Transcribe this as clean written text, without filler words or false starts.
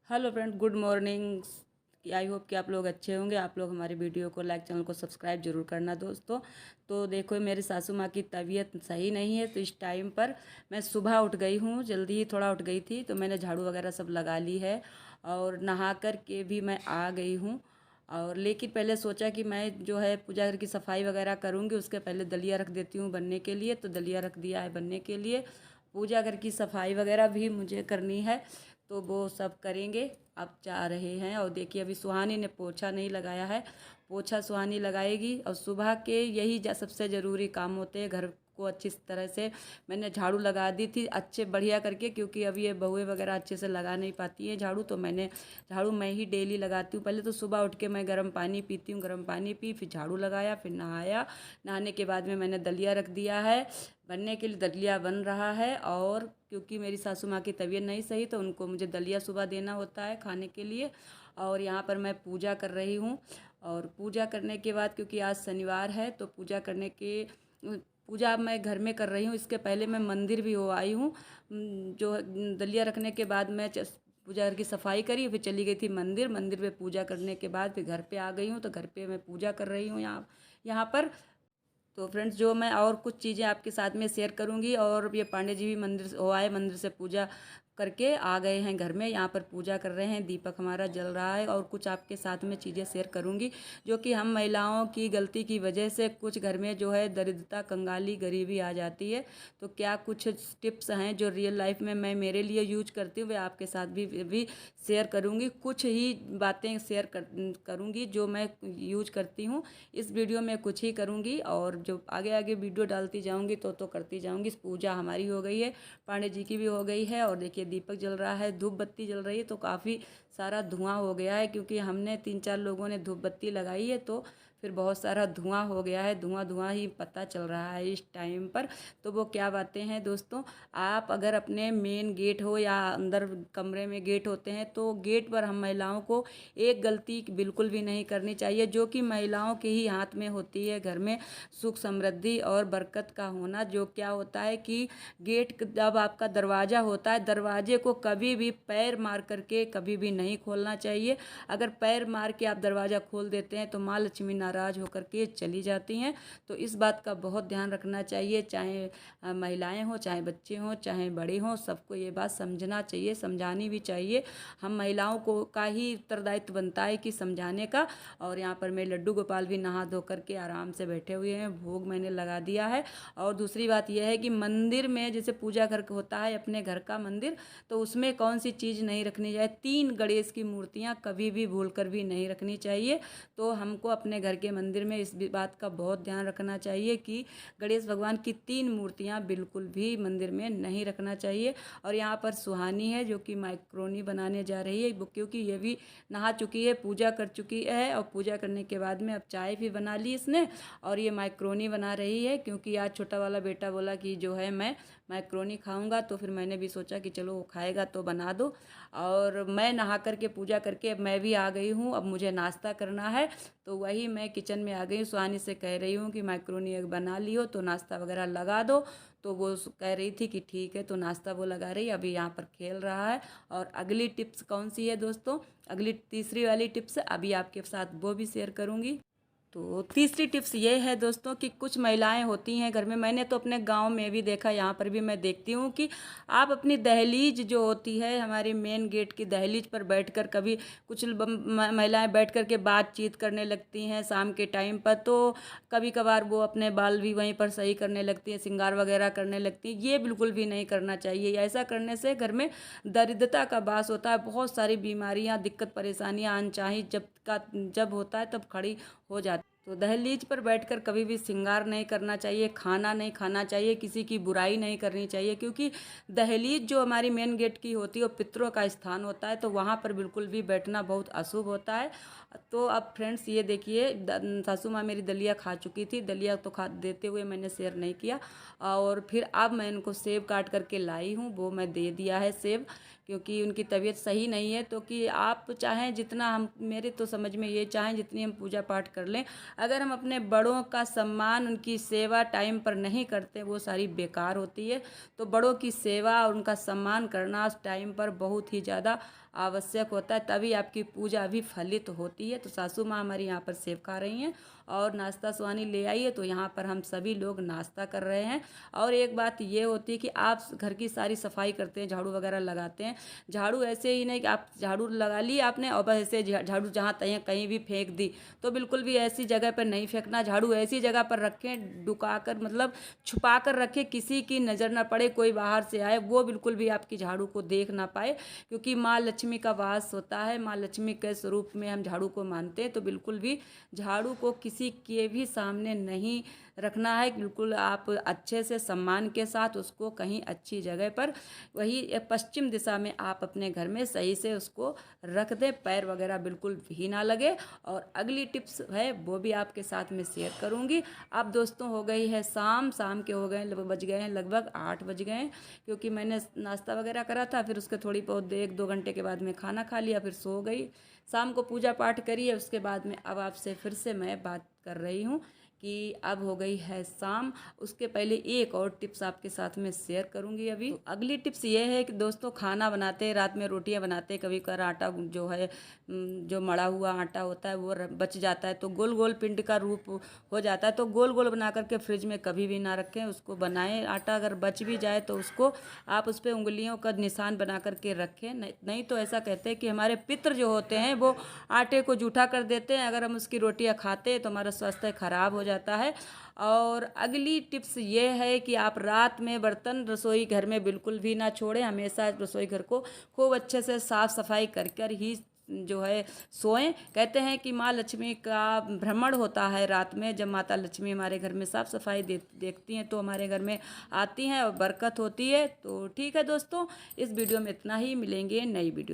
Hello friend, good morning. I hope कि आप लोग अच्छे होंगे। आप लोग हमारी वीडियो को लाइक, चैनल को सब्सक्राइब जरूर करना दोस्तों। तो देखो, मेरी सासू माँ की तबीयत सही नहीं है, तो इस टाइम पर मैं सुबह उठ गई हूँ, जल्दी ही थोड़ा उठ गई थी, तो मैंने झाड़ू वगैरह सब लगा ली है और नहा कर के भी मैं आ गई हूँ। और लेकिन पहले सोचा कि मैं जो है पूजा घर की सफाई वगैरह करूँगी, उसके पहले दलिया रख देती हूँ बनने के लिए। तो दलिया रख दिया है बनने के लिए। पूजा घर की सफाई वगैरह भी मुझे करनी है, तो वो सब करेंगे। अब जा रहे हैं। और देखिए, अभी सुहानी ने पोछा नहीं लगाया है, पोछा सुहानी लगाएगी। और सुबह के यही सबसे ज़रूरी काम होते हैं, घर को अच्छी तरह से मैंने झाड़ू लगा दी थी अच्छे बढ़िया करके, क्योंकि अभी ये बहुएं वगैरह अच्छे से लगा नहीं पाती हैं झाड़ू, तो मैंने झाड़ू मैं ही डेली लगाती हूँ। पहले तो सुबह उठ के मैं गर्म पानी पीती हूँ, गर्म पानी पी, फिर झाड़ू लगाया, फिर नहाया। नहाने के बाद में मैंने दलिया रख दिया है बनने के लिए। दलिया बन रहा है, और क्योंकि मेरी सासू माँ की तबीयत नहीं सही, तो उनको मुझे दलिया सुबह देना होता है खाने के लिए। और यहाँ पर मैं पूजा कर रही हूँ। और पूजा करने के बाद, क्योंकि आज शनिवार है, तो पूजा मैं घर में कर रही हूँ। इसके पहले मैं मंदिर भी हो आई हूँ। जो दलिया रखने के बाद मैं पूजा घर की सफाई करी, फिर चली गई थी मंदिर। मंदिर में पूजा करने के बाद फिर घर पे आ गई हूँ, तो घर पे मैं पूजा कर रही हूँ यहाँ पर। तो फ्रेंड्स, जो मैं और कुछ चीज़ें आपके साथ में शेयर करूंगी। और ये पांडे जी भी मंदिर से हो आए, मंदिर से पूजा करके आ गए हैं घर में। यहाँ पर पूजा कर रहे हैं, दीपक हमारा जल रहा है। और कुछ आपके साथ में चीज़ें शेयर करूंगी, जो कि हम महिलाओं की गलती की वजह से कुछ घर में जो है दरिद्रता, कंगाली, गरीबी आ जाती है। तो क्या कुछ टिप्स हैं जो रियल लाइफ में मैं मेरे लिए यूज करती हूँ, वे आपके साथ भी शेयर करूँगी। कुछ ही बातें शेयर करूँगी जो मैं यूज करती हूँ। इस वीडियो में कुछ ही करूँगी, और जो आगे आगे वीडियो डालती जाऊँगी तो करती जाऊँगी। पूजा हमारी हो गई है, पांडे जी की भी हो गई है। और देखिए, दीपक जल रहा है, धूप बत्ती जल रही है, तो काफ़ी सारा धुआं हो गया है, क्योंकि हमने 3-4 लोगों ने धूप बत्ती लगाई है, तो फिर बहुत सारा धुआं हो गया है। धुआं धुआं ही पता चल रहा है इस टाइम पर। तो वो क्या बातें हैं दोस्तों, आप अगर अपने मेन गेट हो या अंदर कमरे में गेट होते हैं, तो गेट पर हम महिलाओं को एक गलती बिल्कुल भी नहीं करनी चाहिए, जो कि महिलाओं के ही हाथ में होती है। घर में सुख, समृद्धि और बरकत का होना। जो क्या होता है कि गेट जब आपका दरवाज़ा होता है, दरवाजे को कभी भी पैर मार करके कभी भी नहीं खोलना चाहिए। अगर पैर मार के आप दरवाज़ा खोल देते हैं, तो माँ लक्ष्मी नाराज़ होकर के चली जाती हैं। तो इस बात का बहुत ध्यान रखना चाहिए, चाहे महिलाएं हों, चाहे बच्चे हों, चाहे बड़े हों, सबको ये बात समझना चाहिए, समझानी भी चाहिए। हम महिलाओं को का ही उत्तरदायित्व बनता है कि समझाने का। और यहाँ पर मेरे लड्डू गोपाल भी नहा धो करके आराम से बैठे हुए हैं, भोग मैंने लगा दिया है। और दूसरी बात यह है कि मंदिर में जैसे पूजा घर होता है, अपने घर का मंदिर, तो उसमें कौन सी चीज़ नहीं रखनी चाहिए। 3 गणेश की मूर्तियाँ कभी भी भूल कर भी नहीं रखनी चाहिए। तो हमको अपने घर के मंदिर में इस बात का बहुत ध्यान रखना चाहिए कि गणेश भगवान की 3 मूर्तियाँ बिल्कुल भी मंदिर में नहीं रखना चाहिए। और यहाँ पर सुहानी है, जो कि माइक्रोनी बनाने जा रही है, क्योंकि ये भी नहा चुकी है, पूजा कर चुकी है। और पूजा करने के बाद में अब चाय भी बना ली इसने, और ये माइक्रोनी बना रही है, क्योंकि आज छोटा वाला बेटा बोला कि जो है मैं माइक्रोनी खाऊंगा। तो फिर मैंने भी सोचा कि चलो वो खाएगा तो बना दो। और मैं नहा करके पूजा करके अब मैं भी आ गई हूँ, अब मुझे नाश्ता करना है। तो वही मैं किचन में आ गई हूँ। सुहानी से कह रही हूँ कि माइक्रोनी अगर बना लियो तो नाश्ता वगैरह लगा दो। तो वो कह रही थी कि ठीक है, तो नाश्ता वो लगा रही, अभी यहाँ पर खेल रहा है। और अगली टिप्स कौन सी है दोस्तों, अगली तीसरी वाली टिप्स अभी आपके साथ वो भी शेयर करूँगी। तो तीसरी टिप्स ये है दोस्तों कि कुछ महिलाएं होती हैं घर में, मैंने तो अपने गांव में भी देखा, यहाँ पर भी मैं देखती हूँ कि आप अपनी दहलीज जो होती है, हमारी मेन गेट की दहलीज पर बैठकर कभी कुछ महिलाएं बैठ कर के बातचीत करने लगती हैं शाम के टाइम पर। तो कभी कभार वो अपने बाल भी वहीं पर सही करने लगती हैं, श्रृंगार वगैरह करने लगती हैं। ये बिल्कुल भी नहीं करना चाहिए। ऐसा करने से घर में दरिद्रता का वास होता है, बहुत सारी बीमारियाँ, दिक्कत, परेशानियाँ अनचाही जब होता है तब खड़ी हो जाती। तो दहलीज पर बैठकर कभी भी श्रृंगार नहीं करना चाहिए, खाना नहीं खाना चाहिए, किसी की बुराई नहीं करनी चाहिए, क्योंकि दहलीज जो हमारी मेन गेट की होती है वो पितरों का स्थान होता है। तो वहाँ पर बिल्कुल भी बैठना बहुत अशुभ होता है। तो अब फ्रेंड्स, ये देखिए, सासू माँ मेरी दलिया खा चुकी थी। दलिया तो खा देते हुए मैंने शेयर नहीं किया। और फिर अब मैं इनको सेब काट करके लाई हूँ, वो मैं दे दिया है सेब, क्योंकि उनकी तबीयत सही नहीं है। तो कि आप चाहें जितना, हम मेरे तो समझ में ये चाहें जितनी हम पूजा पाठ कर लें, अगर हम अपने बड़ों का सम्मान, उनकी सेवा टाइम पर नहीं करते, वो सारी बेकार होती है। तो बड़ों की सेवा और उनका सम्मान करना उस टाइम पर बहुत ही ज़्यादा आवश्यक होता है, तभी आपकी पूजा भी फलित होती है। तो सासू माँ हमारी यहाँ पर सेव खा रही हैं और नाश्ता सुहानी ले आई है, तो यहाँ पर हम सभी लोग नाश्ता कर रहे हैं। और एक बात ये होती है कि आप घर की सारी सफाई करते हैं, झाड़ू वगैरह लगाते हैं। झाड़ू ऐसे ही नहीं कि आप झाड़ू लगा ली आपने और बस ऐसे झाड़ू जहाँ तहीं कहीं भी फेंक दी, तो बिल्कुल भी ऐसी जगह पर नहीं फेंकना। झाड़ू ऐसी जगह पर रखें, डुका कर, मतलब छुपा कर रखें, किसी की नज़र ना पड़े, कोई बाहर से आए वो बिल्कुल भी आपकी झाड़ू को देख ना पाए, क्योंकि माँ लक्ष्मी का वास होता है। माँ लक्ष्मी के स्वरूप में हम झाड़ू को मानते हैं। तो बिल्कुल भी झाड़ू को किसी के भी सामने नहीं रखना है। बिल्कुल आप अच्छे से सम्मान के साथ उसको कहीं अच्छी जगह पर, वही पश्चिम दिशा में आप अपने घर में सही से उसको रख दें, पैर वगैरह बिल्कुल भी ना लगे। और अगली टिप्स है वो भी आपके साथ में शेयर करूंगी। अब दोस्तों हो गई है शाम के हो गए, बज गए हैं लगभग 8 बज गए हैं, क्योंकि मैंने नाश्ता वगैरह करा था, फिर उसके थोड़ी बहुत 1-2 घंटे के बाद में खाना खा लिया, फिर सो गई। शाम को पूजा पाठ करी है, उसके बाद में अब आपसे फिर से मैं बात कर रही हूँ कि अब हो गई है शाम। उसके पहले एक और टिप्स आपके साथ में शेयर करूंगी अभी। तो अगली टिप्स ये है कि दोस्तों, खाना बनाते, रात में रोटियां बनाते, कभी कभार आटा जो है, जो मड़ा हुआ आटा होता है वो बच जाता है, तो गोल गोल पिंड का रूप हो जाता है। तो गोल गोल बना करके फ्रिज में कभी भी ना रखें, उसको बनाएं। आटा अगर बच भी जाए तो उसको आप उस पर उंगलियों का निशान बना करके रखें। नहीं तो ऐसा कहते हैं कि हमारे पितृ जो होते हैं वो आटे को जूठा कर देते हैं, अगर हम उसकी रोटियां खाते हैं तो हमारा स्वास्थ्य खराब हो जाता है। और अगली टिप्स ये है कि आप रात में बर्तन रसोई घर में बिल्कुल भी ना छोड़ें। हमेशा रसोई घर को खूब अच्छे से साफ सफाई कर कर ही जो है सोएं। कहते हैं कि माँ लक्ष्मी का भ्रमण होता है रात में, जब माता लक्ष्मी हमारे घर में साफ सफाई देखती हैं तो हमारे घर में आती हैं और बरकत होती है। तो ठीक है दोस्तों, इस वीडियो में इतना ही, मिलेंगे नई वीडियो।